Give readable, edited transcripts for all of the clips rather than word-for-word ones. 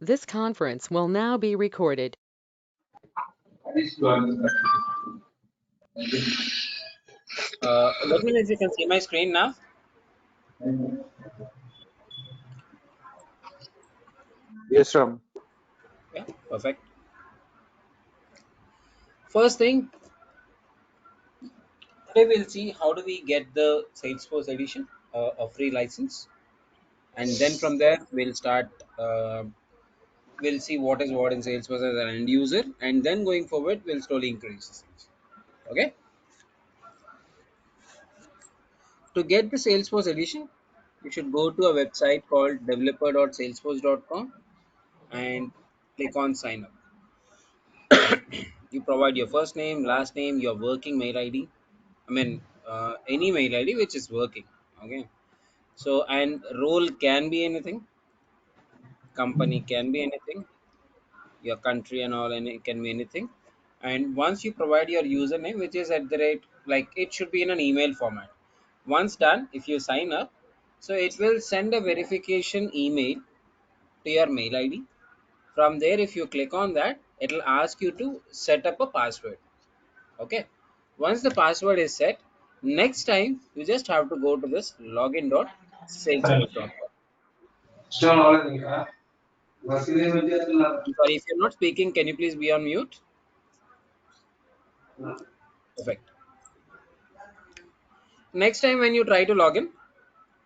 This conference will now be recorded. Let me know if you can see my screen now. Yes, Ram. Yeah, perfect. First thing, today we'll see how do we get the Salesforce edition, a free license, and then from there we'll start. We'll see what is what in Salesforce as an end user, and then going forward we'll slowly increase the things. Okay. To get the Salesforce edition, you should go to a website called developer.salesforce.com and click on sign up. You provide your first name, last name, your working mail ID. I mean, any mail ID which is working. Okay. So, and role can be anything, company can be anything, your country and all, and it can be anything. And once you provide your username, which is at the rate, like it should be in an email format. Once done, if you sign up, so it will send a verification email to your mail ID. From there, if you click on that, it will ask you to set up a password. Okay. Once the password is set, next time you just have to go to this login.salesforce.com. I'm sorry, if you're not speaking, can you please be on mute? Perfect. Next time when you try to log in,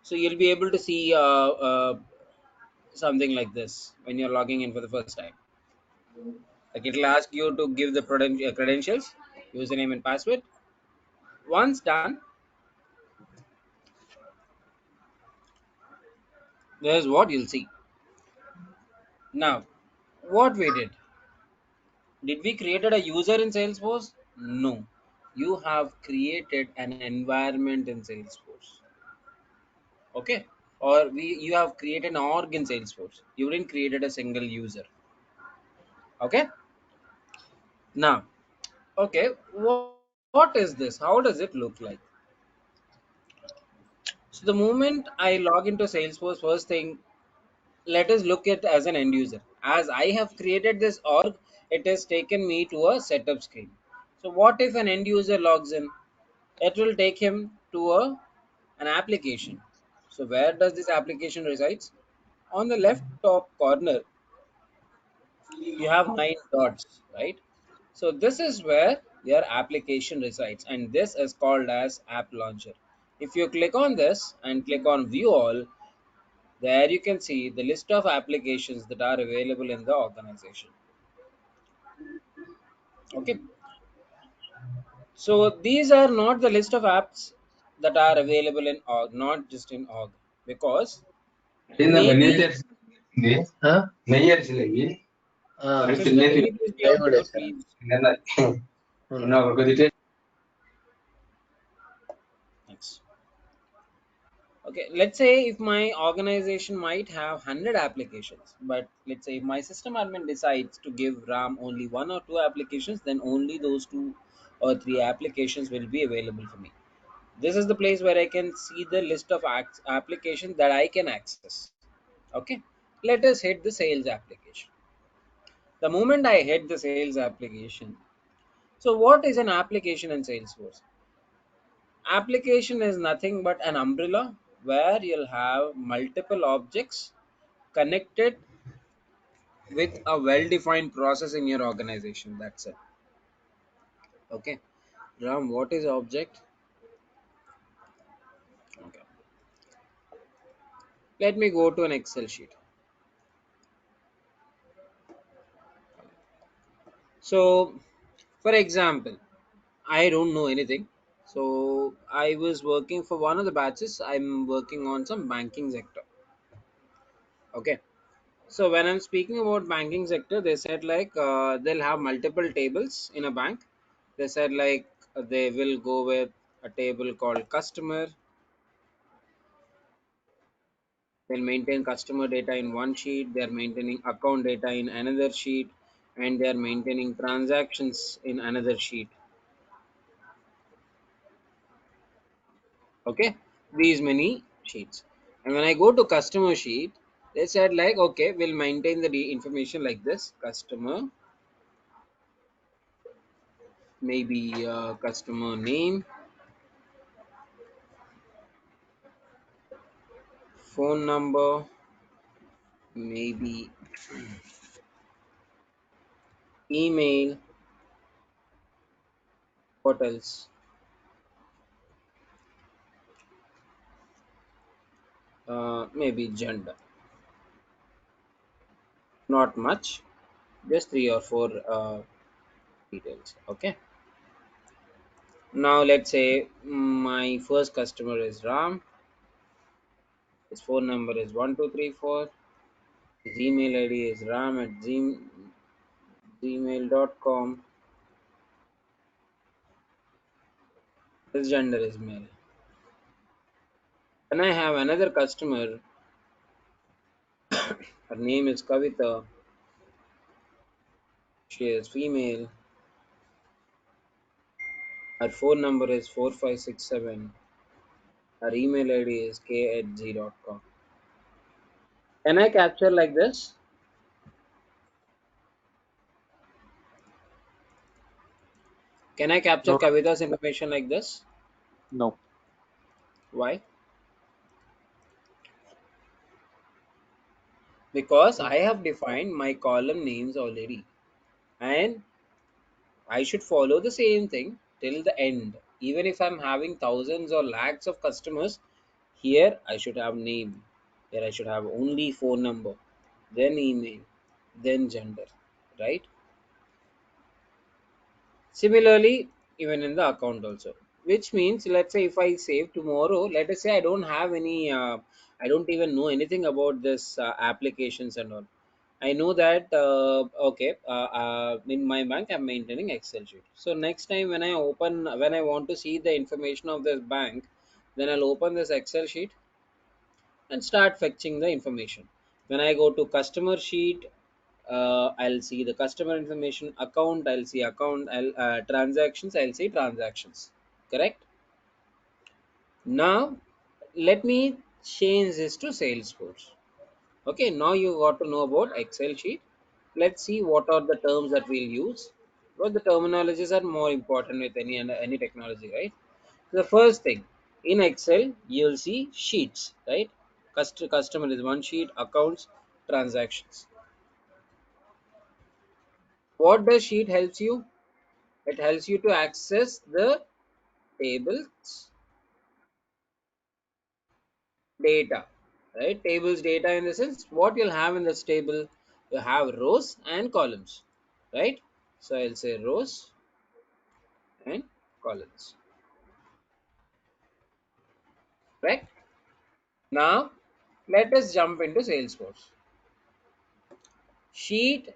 so you'll be able to see something like this when you're logging in for the first time. Like it'll ask you to give the credentials, username and password. Once done, there's what you'll see. Now, what we did we created a user in Salesforce? No. You have created an environment in Salesforce. Okay. Or you have created an org in Salesforce. You didn't created a single user. Okay. Now, okay, what is this? How does it look like? So the moment I log into Salesforce, first thing, let us look at as an end user. As I have created this org, it has taken me to a setup screen. So what if an end user logs in? It will take him to an application. So where does this application resides? On the left top corner, you have 9 dots, right? So this is where your application resides, and this is called as app launcher. If you click on this and click on view all, there you can see the list of applications that are available in the organization. Okay, so these are not the list of apps that are available in org, not just in org, because maybe. Sister, can you please be on mute, please? Thanks. Okay, let's say if my organization might have 100 applications, but let's say if my system admin decides to give RAM only 1 or 2 applications, then only those 2 or 3 applications will be available for me. This is the place where I can see the list of applications that I can access. Okay, let us hit the sales application. The moment I hit the sales application, so what is an application in Salesforce? Application is nothing but an umbrella where you'll have multiple objects connected with a well-defined process in your organization. That's it. Okay. Ram, what is object? Okay. Let me go to an Excel sheet. So, for example, I don't know anything. So I was working for one of the batches. I'm working on some banking sector. Okay. So when I'm speaking about banking sector, they said like they'll have multiple tables in a bank. They said like they will go with a table called customer. They'll maintain customer data in one sheet. They're maintaining account data in another sheet, and they're maintaining transactions in another sheet. Okay, these many sheets. And when I go to customer sheet, They said like, okay, we'll maintain the information like this: customer, maybe customer name, phone number, maybe email, what else? Maybe gender. Not much, just three or four details. Okay. Now let's say my first customer is Ram. His phone number is 1234. His email ID is ram at gmail.com. His gender is male. Then I have another customer. Her name is Kavita. She is female. Her phone number is 4567. Her email ID is k@z.com. Can I capture like this? Can I capture No, Kavita's information like this? no. Why? Because I have defined my column names already, and I should follow the same thing till the end. Even if I'm having thousands or lakhs of customers, here I should have name. Here I should have only phone number, then email, then gender, right? Similarly, even in the account also, which means let's say if I save tomorrow, let us say I don't have any, I don't even know anything about this applications and all. I know that okay, in my bank I'm maintaining Excel sheet. So next time when I want to see the information of this bank, then I'll open this Excel sheet and start fetching the information. When I go to customer sheet, I'll see the customer information. Account, I'll see account. Transactions, I'll see transactions. Correct. Now let me change this to Salesforce. Okay, now you got to know about Excel sheet. Let's see what are the terms that we'll use. Because the terminologies are more important with any technology, right? The first thing in Excel, you'll see sheets, right? Customer is one sheet, accounts, transactions. What does sheet helps you? It helps you to access the tables data, right? Tables data in the sense what you'll have in this table. You have rows and columns, right? So I'll say rows and columns, right? Now let us jump into Salesforce. Sheet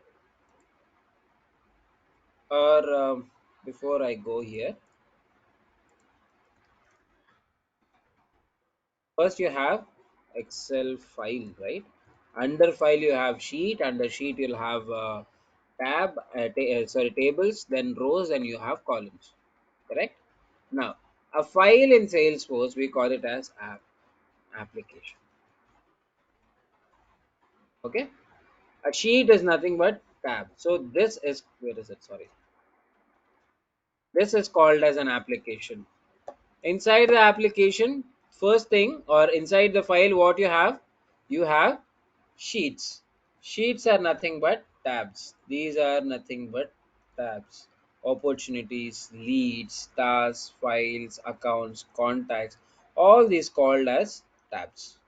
or before I go here, first you have Excel file, right? Under file you have sheet. Under sheet you'll have sorry, tables, then rows, and you have columns. Correct. Now a file in Salesforce we call it as application. Okay. A sheet is nothing but tab. So this is, where is it? Sorry. This is called as an application. Inside the application, first thing, or inside the file, what you have sheets. Sheets are nothing but tabs. These are nothing but tabs. Opportunities, leads, tasks, files, accounts, contacts, all these called as tabs.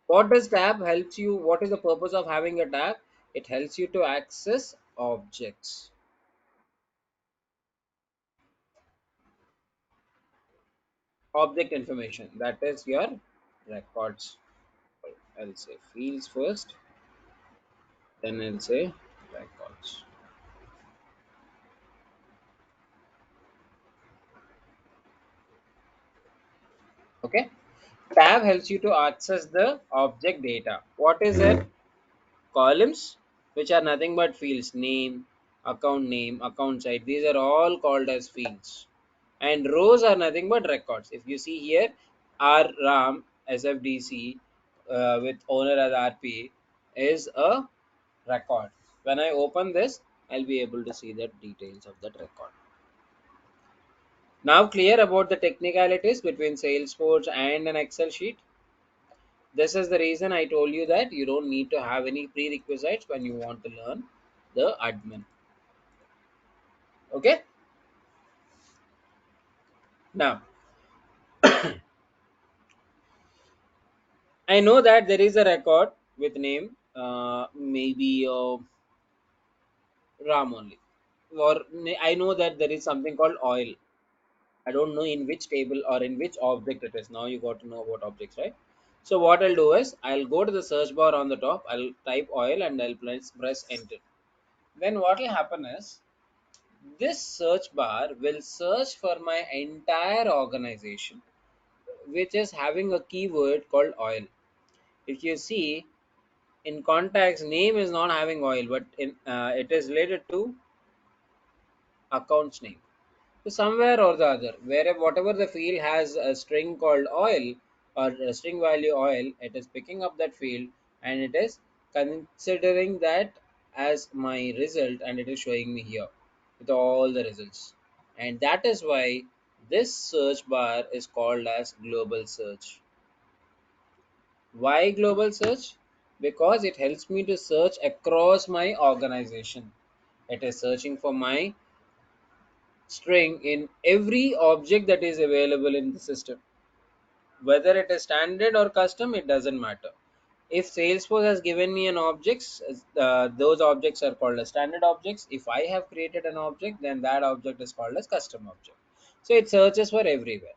What does tab helps you? What is the purpose of having a tab? It helps you to access objects, object information. That is your records. I'll say fields first, then I'll say records. Okay. Tab helps you to access the object data. What is it? Columns, which are nothing but fields: name, account site. These are all called as fields. And rows are nothing but records. If you see here, R Ram SFDC with owner as RP is a record. When I open this, I'll be able to see the details of that record. Now clear about the technicalities between Salesforce and an Excel sheet. This is the reason I told you that you don't need to have any prerequisites when you want to learn the admin. Okay. Now I know that there is a record with name maybe Ram only, or I know that there is something called oil. I don't know in which table or in which object it is. Now you got to know about objects, right? So what I'll do is I'll go to the search bar on the top. I'll type oil and I'll press enter. Then what will happen is this search bar will search for my entire organization, which is having a keyword called oil. If you see in contacts, name is not having oil, but in it is related to accounts name. So somewhere or the other, wherever whatever the field has a string called oil or a string value oil, it is picking up that field and it is considering that as my result, and it is showing me here with all the results. And that is why this search bar is called as global search. Why global search? Because it helps me to search across my organization. It is searching for my string in every object that is available in the system. Whether it is standard or custom, it doesn't matter. If Salesforce has given me an objects, those objects are called as standard objects. If I have created an object, then that object is called as custom object. So it searches for everywhere.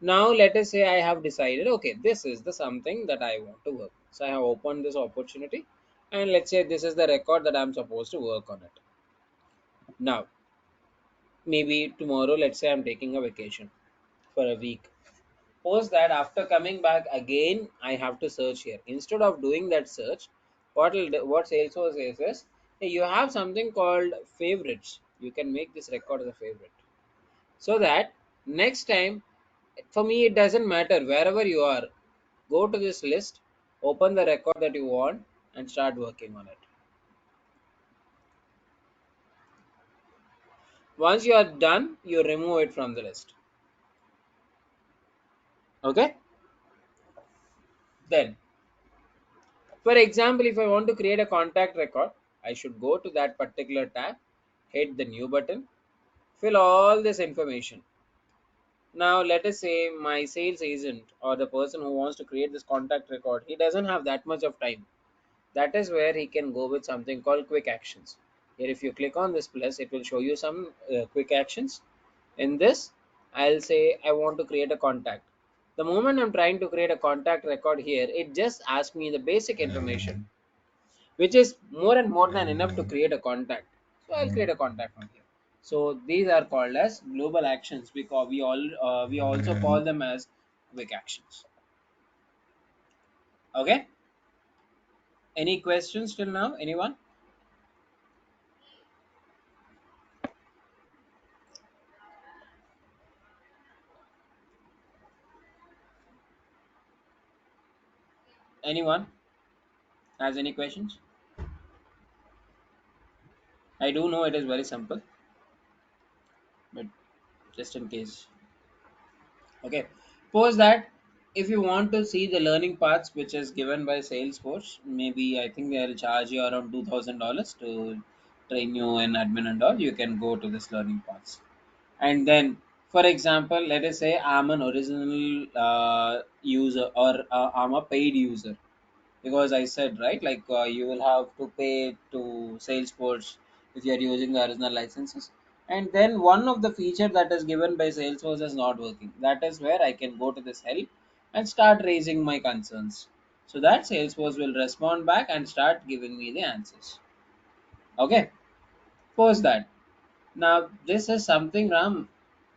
Now let us say I have decided, okay, this is the something that I want to work. So I have opened this opportunity, and let's say this is the record that I'm supposed to work on it. Now, maybe tomorrow, let's say I'm taking a vacation for a week. Post that after coming back again, I have to search here. Instead of doing that search, what Salesforce says is, hey, you have something called favorites. You can make this record as a favorite. So that next time, for me, it doesn't matter wherever you are. Go to this list, open the record that you want, and start working on it. Once you are done, you remove it from the list. Okay? Then, for example, if I want to create a contact record, I should go to that particular tab, hit the new button, fill all this information. Now, let us say my sales agent or the person who wants to create this contact record, he doesn't have that much of time. That is where he can go with something called quick actions. Here, if you click on this plus, it will show you some quick actions. In this, I'll say I want to create a contact. The moment I'm trying to create a contact record here, it just asks me the basic information, which is more and more than enough to create a contact. So I'll create a contact from here. So these are called as global actions because we also call them as quick actions. Okay. Any questions till now? Anyone? Anyone has any questions? I do know it is very simple, but just in case. Okay. Suppose that if you want to see the learning paths which is given by Salesforce, maybe I think they'll charge you around $2,000 to train you in admin and all. You can go to this learning paths. And then, for example, let us say I'm an original user or I'm a paid user, because I said right, like you will have to pay to Salesforce if you are using the original licenses. And then one of the feature that is given by Salesforce is not working. That is where I can go to this help and start raising my concerns, so that Salesforce will respond back and start giving me the answers. Okay, post that. Now this is something, Ram,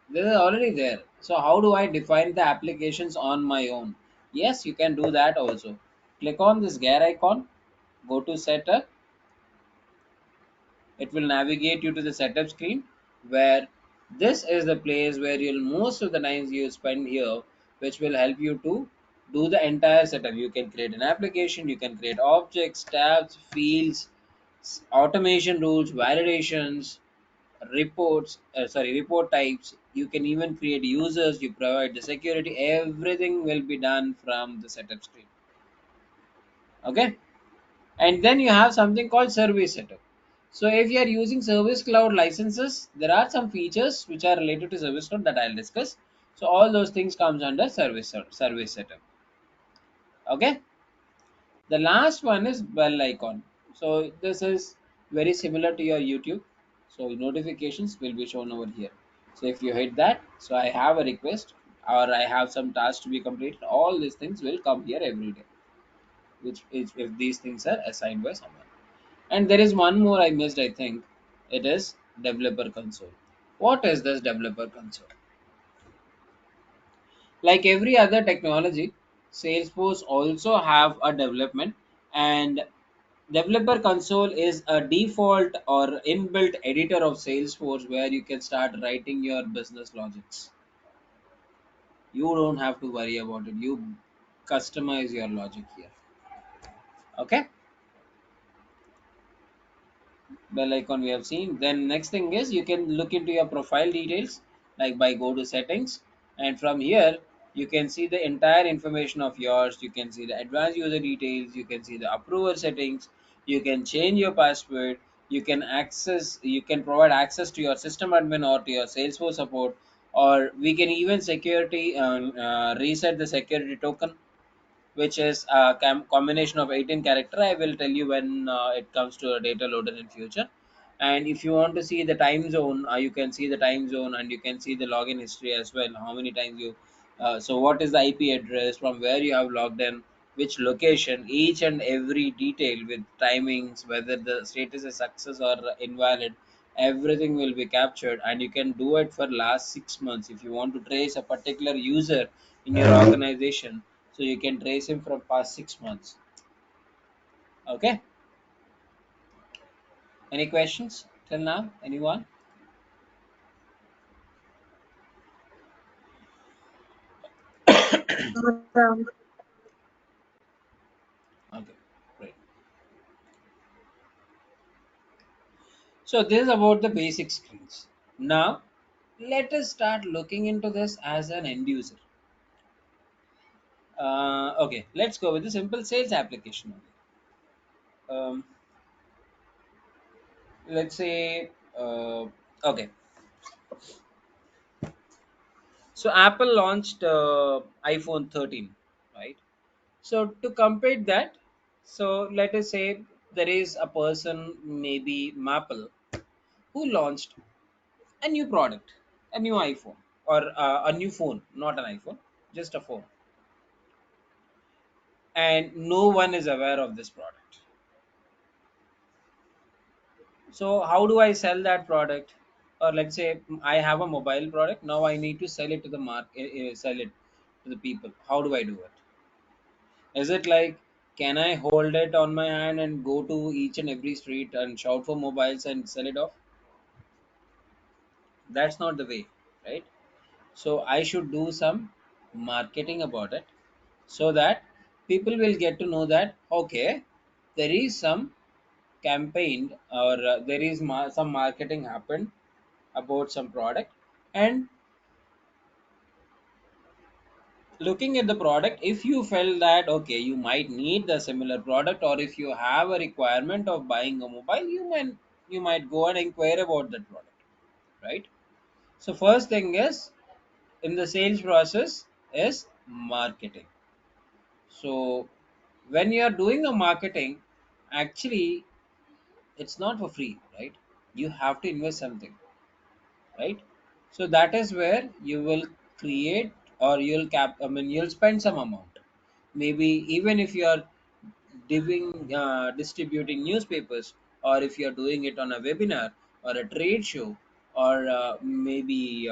this is already there. So how do I define the applications on my own? Yes, you can do that also. Click on this gear icon, go to setup. It will navigate you to the setup screen, where this is the place where you'll most of the times you spend here. which will help you to do the entire setup. You can create an application, you can create objects, tabs, fields, automation rules, validations, report types. You can even create users, you provide the security. Everything will be done from the setup screen. Okay, and then you have something called service setup. So if you are using service cloud licenses, there are some features which are related to service cloud that I'll discuss. So all those things comes under service setup. Okay, the last one is bell icon. So this is very similar to your YouTube. So notifications will be shown over here. So if you hit that, so I have a request or I have some task to be completed, all these things will come here every day, which is if these things are assigned by someone. And there is one more I missed, I think. It is developer console. What is this developer console? Like every other technology, Salesforce also have a development, and developer console is a default or inbuilt editor of Salesforce where you can start writing your business logics. You don't have to worry about it. You customize your logic here. Okay, bell icon we have seen. Then next thing is you can look into your profile details, like by go to settings, and from here you can see the entire information of yours. You can see the advanced user details, you can see the approval settings, you can change your password, you can provide access to your system admin or to your Salesforce support, or we can even reset the security token, which is a combination of 18 character. I will tell you when it comes to a data loader in future. And if you want to see the time zone, you can see the time zone, and you can see the login history as well, how many times you so what is the IP address, from where you have logged in, which location, each and every detail with timings, whether the status is success or invalid. Everything will be captured, and you can do it for last 6 months. If you want to trace a particular user in your organization, so you can trace him from past 6 months. Okay, any questions till now, anyone? Um, Okay, great. So this is about the basic screens. Now let us start looking into this as an end user. Okay, let's go with the simple sales application only. Let's say okay, so Apple launched iPhone 13, right? So to compare that, so let us say there is a person, maybe Maple, who launched a new product, a new iPhone, or a new phone, not an iPhone, just a phone, and no one is aware of this product. So how do I sell that product? Or let's say I have a mobile product. Now I need to sell it to the market, sell it to the people. How do I do it? Is it like, can I hold it on my hand and go to each and every street and shout for mobiles and sell it off? That's not the way, right? So I should do some marketing about it, so that people will get to know that okay, there is some campaign, or there is some marketing happened about some product. And looking at the product, if you felt that okay, you might need the similar product, or if you have a requirement of buying a mobile, you might go and inquire about that product, right? So first thing is, in the sales process, is marketing. So when you are doing a marketing, actually it's not for free, right? You have to invest something, right? So that is where you will create, or you'll spend some amount. Maybe even if you are distributing newspapers, or if you are doing it on a webinar or a trade show, or maybe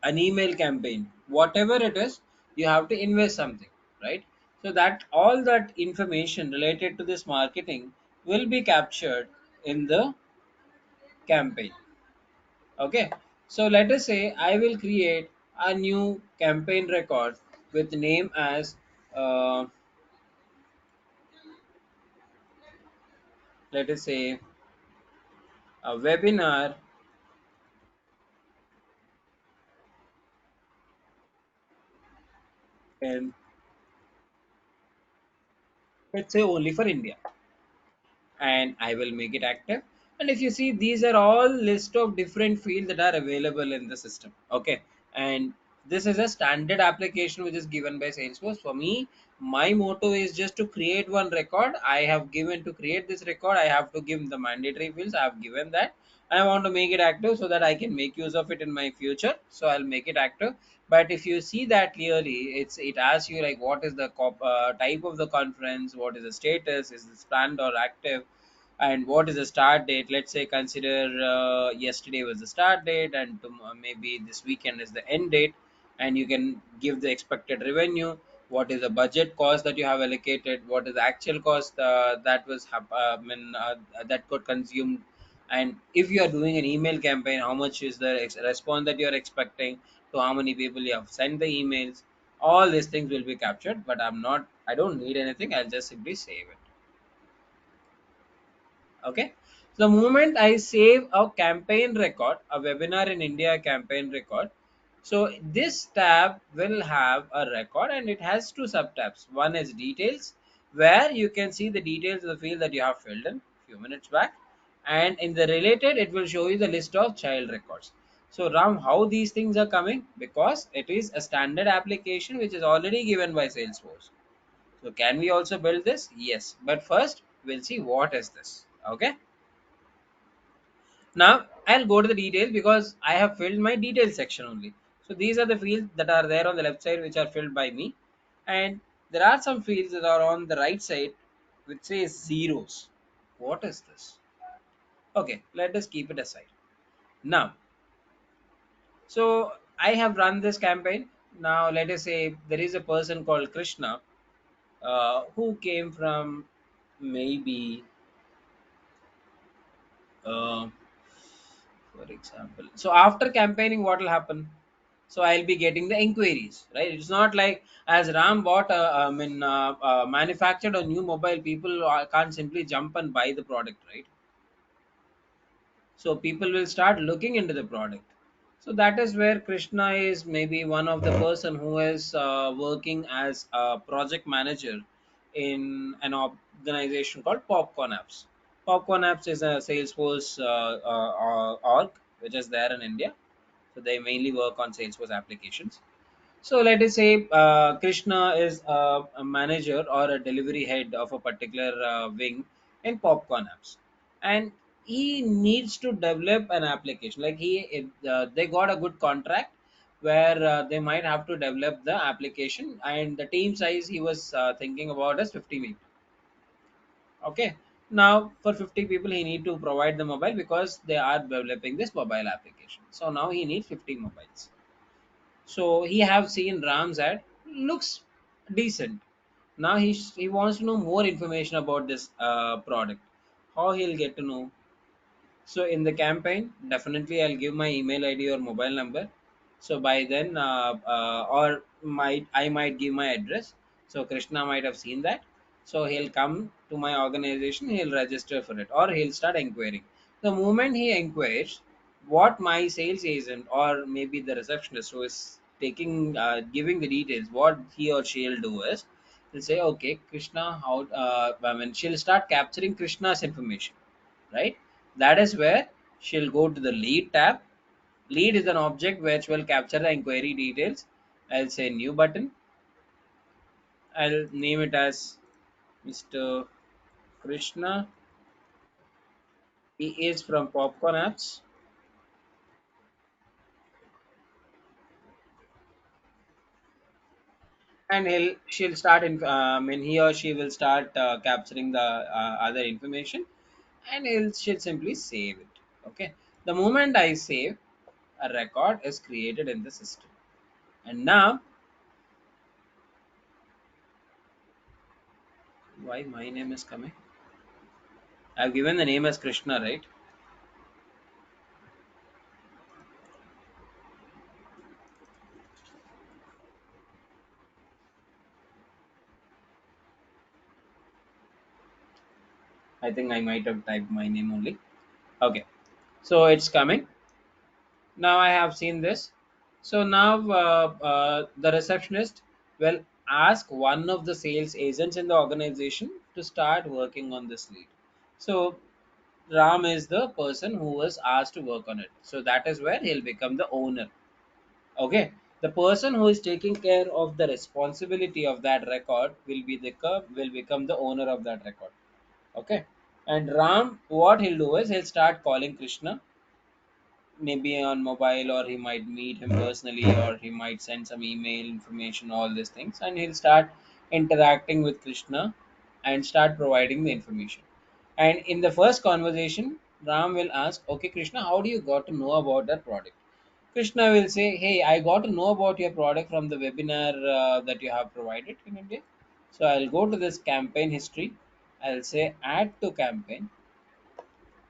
an email campaign, whatever it is, you have to invest something, right? So that all that information related to this marketing will be captured in the campaign. Okay, so let us say I will create a new campaign record with name as uh, let us say a webinar, and let's say only for India, and I will make it active. And if you see, these are all list of different fields that are available in the system. Okay, and this is a standard application which is given by Salesforce. For me, my motto is just to create one record. I have given to create this record. I have to give the mandatory fields. I have given that. I want to make it active so that I can make use of it in my future. So I'll make it active. But if you see that clearly, it asks you like what is the type of the conference, what is the status, is this planned or active, and what is the start date. Let's say consider yesterday was the start date, and maybe this weekend is the end date, and you can give the expected revenue, what is the budget cost that you have allocated, what is the actual cost that was that got consumed, and if you are doing an email campaign, how much is the response that you are expecting, to how many people you have sent the emails. All these things will be captured, but I don't need anything. I'll just simply save it. Okay, so the moment I save a campaign record, a webinar in India campaign record, so this tab will have a record, and it has two subtabs. One is details, where you can see the details of the field that you have filled in few minutes back, and in the related it will show you the list of child records. So Ram, how these things are coming? Because it is a standard application which is already given by Salesforce. So can we also build this? Yes, but first we'll see what is this. Okay, now I'll go to the details because I have filled my details section only. So these are the fields that are there on the left side which are filled by me, and there are some fields that are on the right side which says zeros. What is this? Okay, let us keep it aside. Now, so I have run this campaign. Now let us say there is a person called Krishna who came from maybe uh, for example. So after campaigning, what will happen? So I'll be getting the inquiries, right? It's not like as Ram bought manufactured a new mobile, people can't simply jump and buy the product, right? So people will start looking into the product. So that is where Krishna is maybe one of the person who is working as a project manager in an organization called Popcorn Apps. Popcorn Apps is a Salesforce org which is there in India. So they mainly work on Salesforce applications. So let us say Krishna is a manager or a delivery head of a particular wing in Popcorn Apps, and he needs to develop an application. Like they got a good contract where they might have to develop the application, and the team size he was thinking about is 50 people. Okay, now for 50 people he need to provide the mobile because they are developing this mobile application. So now he needs 50 mobiles. So he have seen Ram's ad, looks decent. Now he wants to know more information about this product. How he'll get to know? So in the campaign, definitely I'll give my email ID or mobile number. So by then, or might I might give my address. So Krishna might have seen that. So he'll come to my organization. He'll register for it, or he'll start inquiring. The moment he inquires, what my sales agent or maybe the receptionist who is taking giving the details, what he or she will do is, they'll say, okay, Krishna, how? I mean, she'll start capturing Krishna's information, right? That is where she'll go to the lead tab. Lead is an object which will capture the inquiry details. I'll say new button. I'll name it as Mr. Krishna. He is from Popcorn Apps, and she'll start in. He or she will start capturing the other information, and she'll simply save it. Okay. The moment I save, a record is created in the system, and now why my name is coming? I've given the name as Krishna, right? I think I might have typed my name only. Okay, so it's coming. Now I have seen this. So now the receptionist will ask one of the sales agents in the organization to start working on this lead. So Ram is the person who was asked to work on it. So that is where he'll become the owner. Okay. The person who is taking care of the responsibility of that record will become the owner of that record. Okay. And Ram, what he'll do is he'll start calling Krishna, maybe on mobile, or he might meet him personally, or he might send some email information, all these things, and he'll start interacting with Krishna and start providing the information. And in the first conversation, Ram will ask, okay Krishna, how do you got to know about that product? Krishna will say, hey, I got to know about your product from the webinar that you have provided in India. So I'll go to this campaign history. I'll say add to campaign.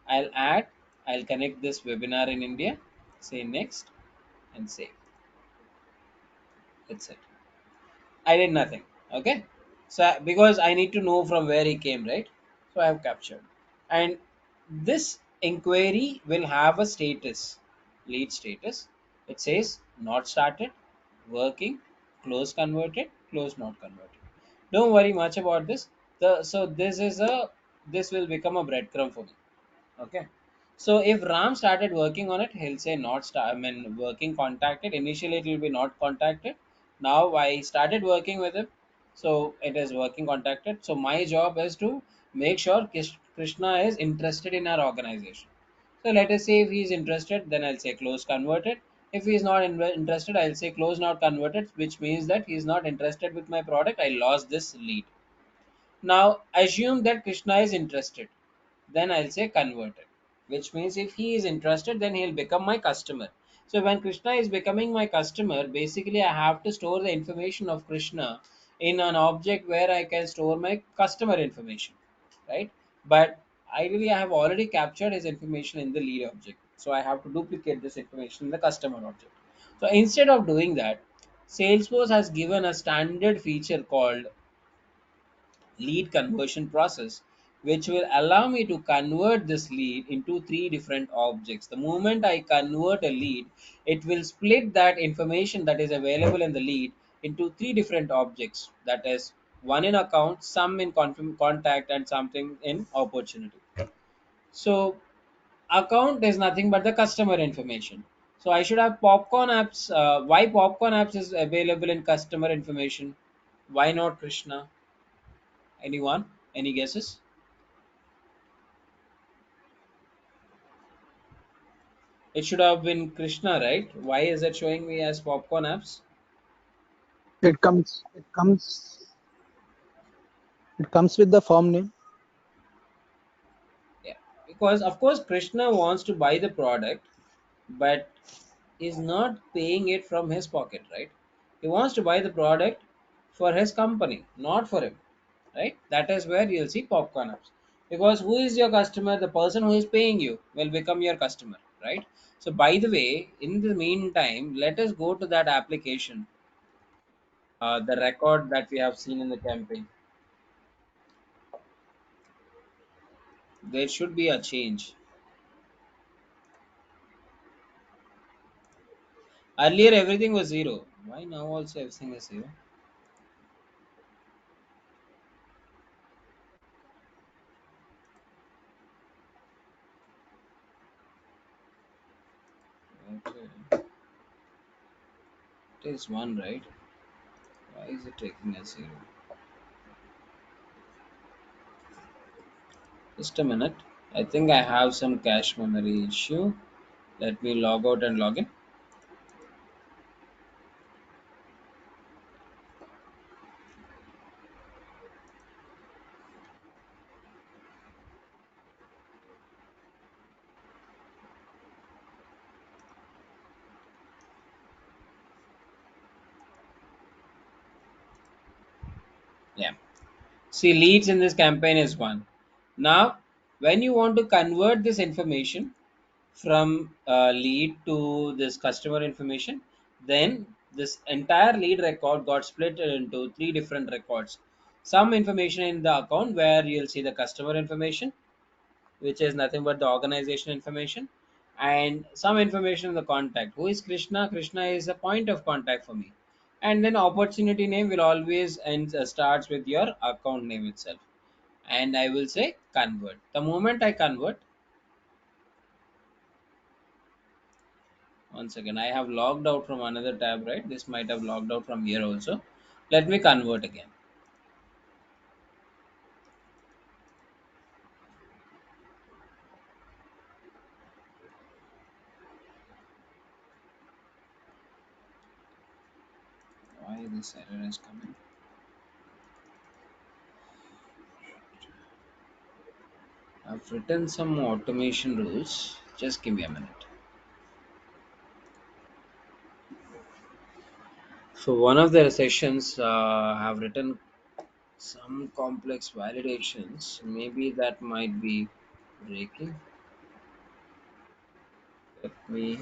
I'll add, I'll connect this webinar in India, say next, and save. That's it. I did nothing. Okay. So because I need to know from where he came, right? So I have captured. And this inquiry will have a status, lead status. It says not started, working, close converted, close not converted. Don't worry much about this. So this will become a breadcrumb for me. Okay. So if Ram started working on it, he'll say not start. I mean, working contacted. Initially, it will be not contacted. Now I started working with him, so it is working contacted. So my job is to make sure Krishna is interested in our organization. So let us say if he is interested, then I'll say close converted. If he is not interested, I'll say close not converted, which means that he is not interested with my product. I lost this lead. Now assume that Krishna is interested, then I'll say converted, which means if he is interested, then he'll become my customer. So when Krishna is becoming my customer, basically I have to store the information of Krishna in an object where I can store my customer information, right? But ideally, I have already captured his information in the lead object, so I have to duplicate this information in the customer object. So instead of doing that, Salesforce has given a standard feature called lead conversion process, which will allow me to convert this lead into three different objects. The moment I convert a lead, it will split that information that is available in the lead into three different objects, that is one in account, some in contact, and something in opportunity. So account is nothing but the customer information. So I should have popcorn apps. Why popcorn apps is available in customer information? Why not Krishna? Anyone? Any guesses? It should have been Krishna, right? Why is it showing me as popcorn apps? It comes with the form name. Yeah, because of course Krishna wants to buy the product, but is not paying it from his pocket, right? He wants to buy the product for his company, not for him, right? That is where you'll see popcorn apps. Because who is your customer? The person who is paying you will become your customer, right? So, by the way, in the meantime, let us go to that application, the record that we have seen in the campaign. There should be a change. Earlier, everything was zero. Why now also everything is zero? Okay. It is one, right? Why is it taking a zero? Just a minute. I think I have some cache memory issue. Let me log out and log in. Yeah. See, leads in this campaign is one. Now, when you want to convert this information from lead to this customer information, then this entire lead record got split into three different records. some information in the account where you'll see the customer information, which is nothing but the organization information, and some information in the contact. Who is Krishna? Krishna is a point of contact for me. And then opportunity name will always end starts with your account name itself. And I will say convert. The moment I convert, once again, I have logged out from another tab, right? This might have logged out from here also. Let me convert again. Why this error is coming? I've written some automation rules. Just give me a minute. So one of the sessions have written some complex validations. Maybe that might be breaking. Let me.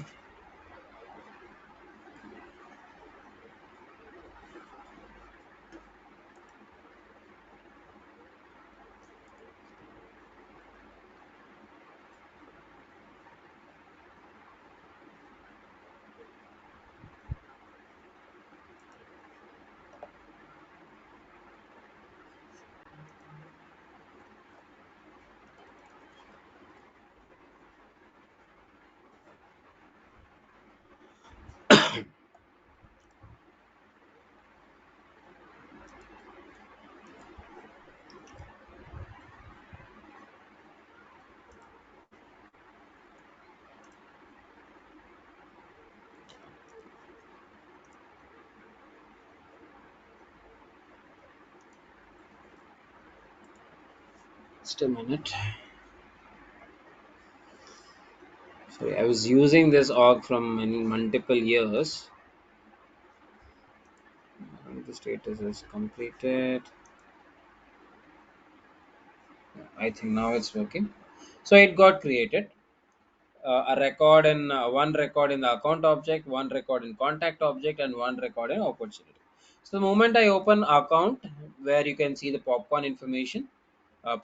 Just a minute. Sorry, I was using this org from many multiple years. And the status is completed. I think now it's working. So it got created. A record in one record in the account object, one record in contact object, and one record in opportunity. So the moment I open account, where you can see the popcorn information,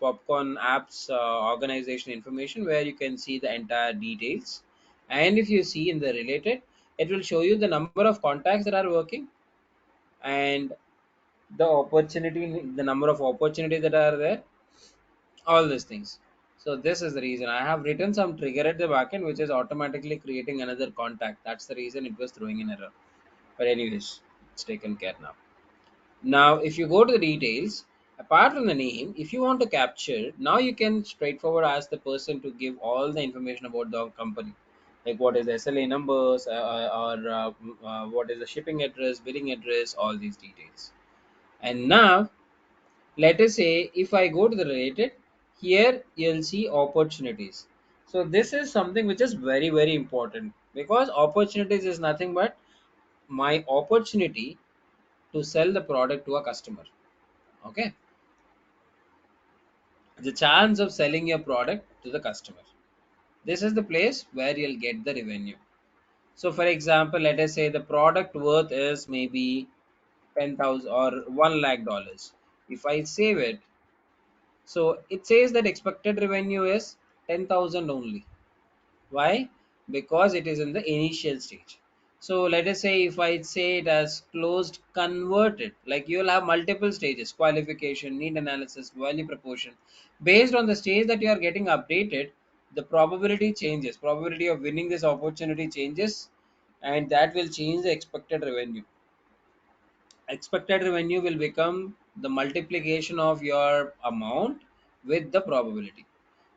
popcorn apps organization information, where you can see the entire details, and if you see in the related, it will show you the number of contacts that are working, and the opportunity, the number of opportunities that are there, all these things. So this is the reason I have written some trigger at the backend which is automatically creating another contact. That's the reason it was throwing an error. But anyways, it's taken care now. Now if you go to the details, apart from the name, if you want to capture, now you can straightforward ask the person to give all the information about the company, like what is the SLA numbers, or what is the shipping address, billing address, all these details. And now let us say if I go to the related, here you'll see opportunities. So this is something which is very important, because opportunities is nothing but my opportunity to sell the product to a customer. Okay, the chance of selling your product to the customer, this is the place where you'll get the revenue. So for example, let us say the product worth is maybe 10,000 or 1 lakh dollars. If I save it, so it says that expected revenue is 10,000 only. Why? Because it is in the initial stage. So let us say if I say it as closed converted, like you will have multiple stages: qualification, need analysis, value proportion. Based on the stage that you are getting updated, the probability changes. Probability of winning this opportunity changes, and that will change the expected revenue. Expected revenue will become the multiplication of your amount with the probability.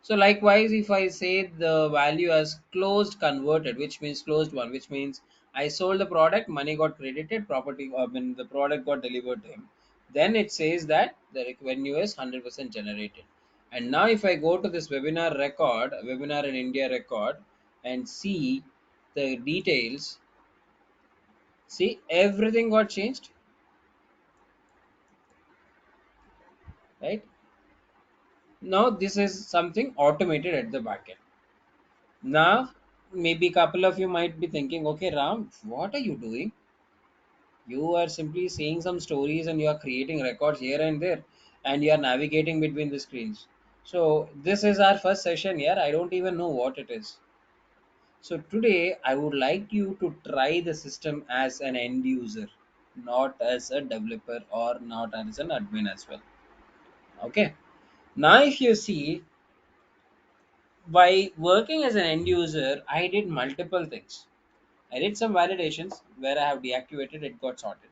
So likewise, if I say the value as closed converted, which means closed one, which means I sold the product, money got credited, property, I mean the product got delivered to him, then it says that the revenue is 100% generated. And now if I go to this webinar record, webinar in India record, and see the details, see everything got changed, right? Now this is something automated at the backend. Now maybe a couple of you might be thinking, okay Ram, what are you doing? You are simply saying some stories and you are creating records here and there. and you are navigating between the screens. So this is our first session here. I don't even know what it is. So today I would like you to try the system as an end user, not as a developer or not as an admin as well. Okay. Now if you see, by working as an end user, I did multiple things. I did some validations where I have deactivated, it got sorted.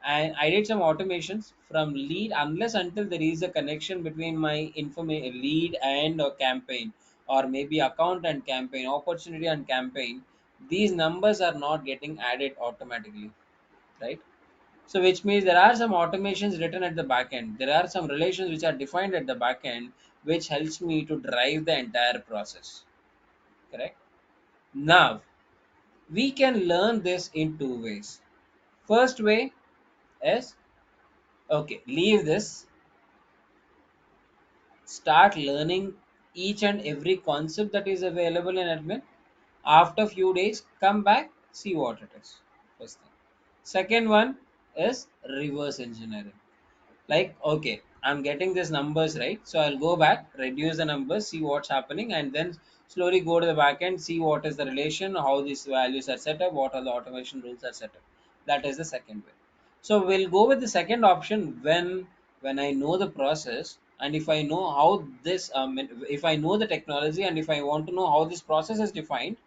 And I did some automations from lead, unless until there is a connection between my information lead and a campaign, or maybe account and campaign, opportunity and campaign. These numbers are not getting added automatically, right? So which means there are some automations written at the back end. There are some relations which are defined at the back end, which helps me to drive the entire process. Correct. Now we can learn this in two ways. First way is, okay, leave this, start learning each and every concept that is available in admin. After few days, come back, see what it is. First thing. Second one is reverse engineering. Like, okay, I'm getting these numbers right, so I'll go back, reduce the numbers, see what's happening, and then slowly go to the back end, see what is the relation, how these values are set up, what are the automation rules are set up. That is the second way. So we'll go with the second option when I know the process, and if I know how this if I know the technology, and if I want to know how this process is defined,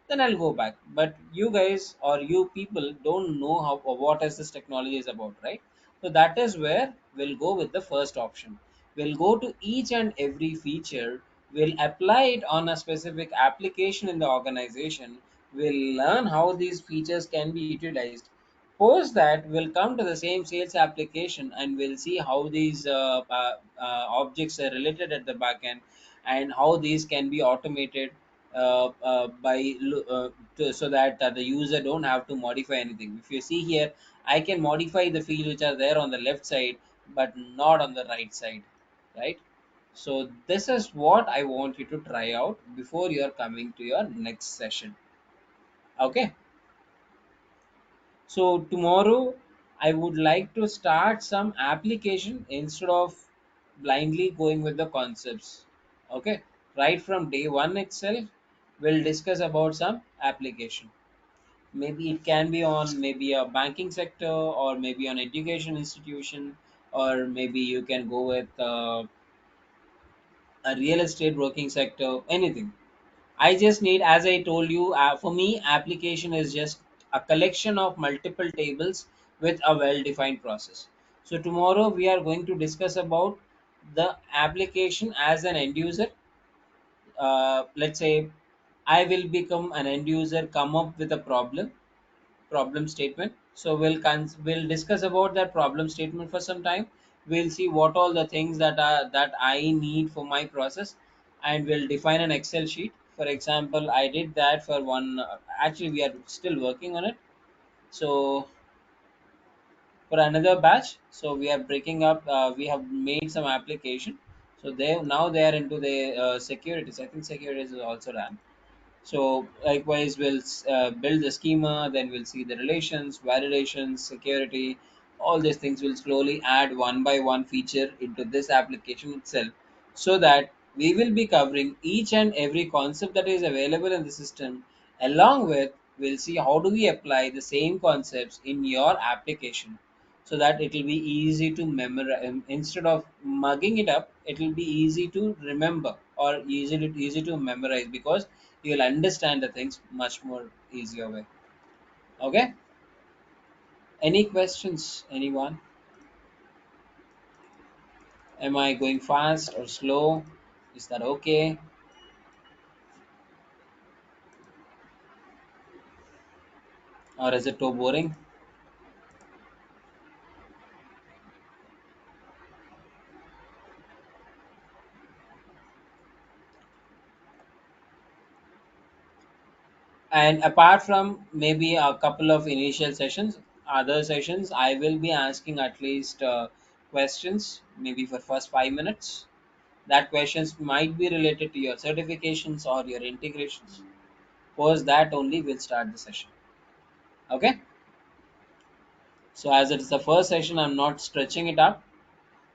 then I'll go back. But you guys or you people don't know how or what is this technology is about, right? So that is where we'll go with the first option. We'll go to each and every feature, we'll apply it on a specific application in the organization, we'll learn how these features can be utilized. Post that, we'll come to the same sales application and we'll see how these objects are related at the back end, and how these can be automated so that the user don't have to modify anything. If you see here, I can modify the fields which are there on the left side, but not on the right side, right? So this is what I want you to try out before you are coming to your next session. Okay. So tomorrow I would like to start some application instead of blindly going with the concepts. Okay. Right from day one itself, we'll discuss about some application. Maybe it can be on maybe a banking sector, or maybe an education institution, or maybe you can go with a real estate working sector, anything. I just need, as I told you, for me, application is just a collection of multiple tables with a well-defined process. So tomorrow we are going to discuss about the application as an end user. Let's say I will become an end user, come up with a problem statement. So we'll discuss about that problem statement for some time. We'll see what all the things that I need for my process, and we'll define an Excel sheet. For example, I did that for one. Actually, we are still working on it. So for another batch, so we are breaking up. We have made some application. So they are into the securities. I think securities is also done. So likewise, we'll build the schema, then we'll see the relations, validations, security. All these things will slowly add one by one feature into this application itself, so that we will be covering each and every concept that is available in the system. Along with, we'll see how do we apply the same concepts in your application, so that it will be easy to memorize. Instead of mugging it up, it will be easy to remember, or easy to memorize, because you'll understand the things much more easier way. Okay. Any questions, anyone? Am I going fast or slow? Is that okay? Or is it too boring? And apart from maybe a couple of initial sessions, other sessions I will be asking at least questions, maybe for first 5 minutes. That questions might be related to your certifications or your integrations. Post that only we'll start the session. Okay. So as it is the first session, I'm not stretching it up.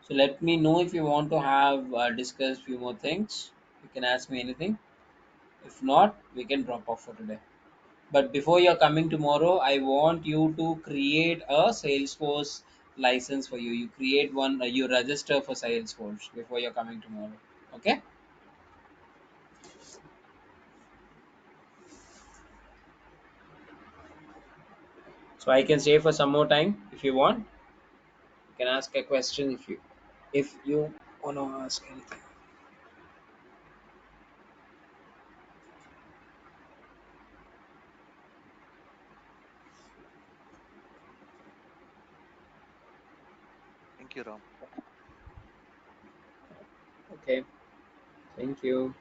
So let me know if you want to have discuss few more things. You can ask me anything. If not, we can drop off for today. But before you're coming tomorrow, I want you to create a Salesforce license for you. You create one, you register for Salesforce before you're coming tomorrow. Okay? So I can stay for some more time if you want. You can ask a question if you wanna ask anything. Thank you, Ram. Okay. Thank you.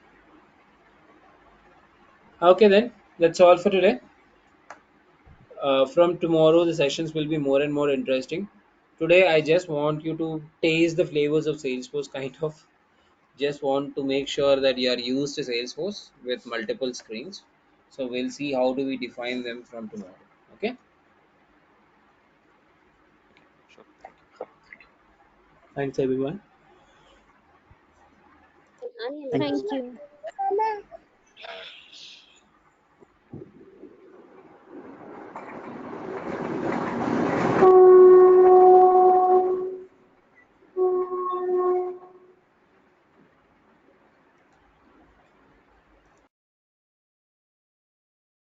Okay then. That's all for today. From tomorrow, the sessions will be more and more interesting. Today, I just want you to taste the flavors of Salesforce, kind of. Just want to make sure that you are used to Salesforce with multiple screens. So we'll see how do we define them from tomorrow. Okay. Okay, sure. Thank you. Thanks everyone. Thank you. Thank you.